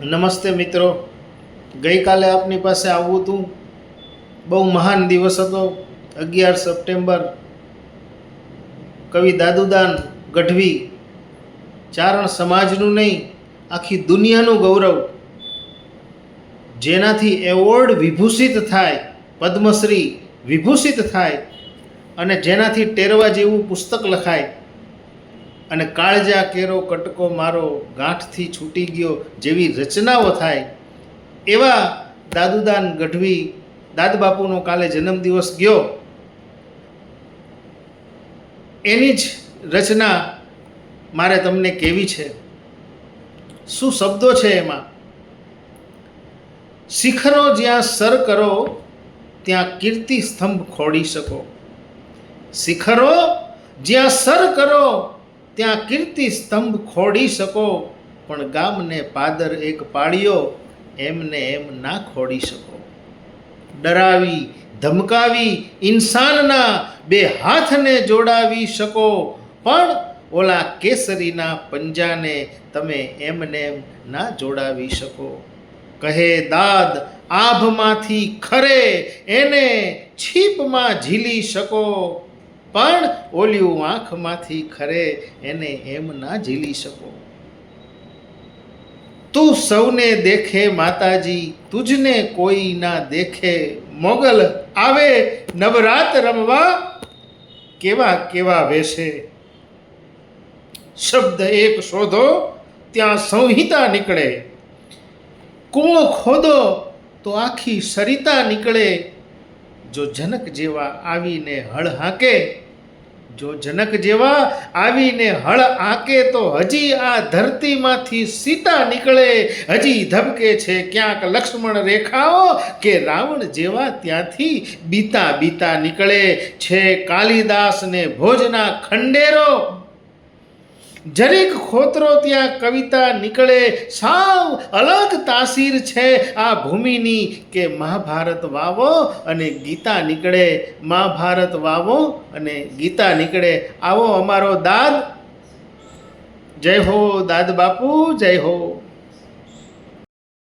નમસ્તે મિત્રો, ગઈકાલે આપની પાસે આવવું હતું. બહુ મહાન દિવસ હતો. 11 સપ્ટેમ્બર. કવિ દાદુદાન ગઢવી ચારણ સમાજનું નહીં, આખી દુનિયાનું ગૌરવ, જેનાથી એવોર્ડ વિભૂષિત થાય, પદ્મશ્રી વિભૂષિત થાય અને જેનાથી ટેરવા જેવું પુસ્તક લખાય અને કાળજા કેરો કટકો મારો ગાંઠથી છૂટી ગયો જેવી રચનાઓ થાય, એવા દાદુદાન ગઢવી દાદબાપુનો કાલે જન્મદિવસ ગયો. એની જ રચના મારે તમને કહેવી છે. શું શબ્દો છે એમાં! શિખરો જ્યાં સર કરો ત્યાં કીર્તિ સ્તંભ ખોડી શકો. શિખરો જ્યાં સર કરો ત્યાં કીર્તિ સ્તંભ ખોડી શકો, પણ ગામને પાદર એક પાડ્યો એમને એમ ના ખોડી શકો. ડરાવી ધમકાવી ઇન્સાનના બે હાથને જોડાવી શકો, પણ ઓલા કેસરીના પંજાને તમે એમને એમ ના જોડાવી શકો. કહે દાદ આભમાંથી ખરે એને છીપમાં ઝીલી શકો, પણ ઓલ્યું આંખમાંથી ખરે એને એમ ના ઝીલી શકો. તું સૌને દેખે માતાજી, તુજને કોઈ ના દેખે. મોગલ આવે નવરાત રમવા, કેવા કેવા વેશે. શબ્દ એક શોધો ત્યાં સંહિતા નીકળે. કૂણો ખોદો તો આખી સરિતા નીકળે. જો જનક જેવા આવીને હળ હાંકે, જો જનક જેવા આવીને હળ આંકે, તો હજી આ ધરતીમાંથી સીતા નીકળે. હજી ધબકે છે ક્યાંક લક્ષ્મણ રેખાઓ, કે રાવણ જેવા ત્યાંથી બીતા બીતા નીકળે. છે કાલિદાસને ભોજના ખંડેરો, જરીક ખોતરો ત્યાં કવિતા નીકળે. સાવ અલગ તાસીર છે આ ભૂમિની, કે મહાભારત વાવો અને ગીતા નીકળે. મહાભારત વાવો અને ગીતા નીકળે. આવો અમારો દાદ. જય હો દાદ બાપુ, જય હો.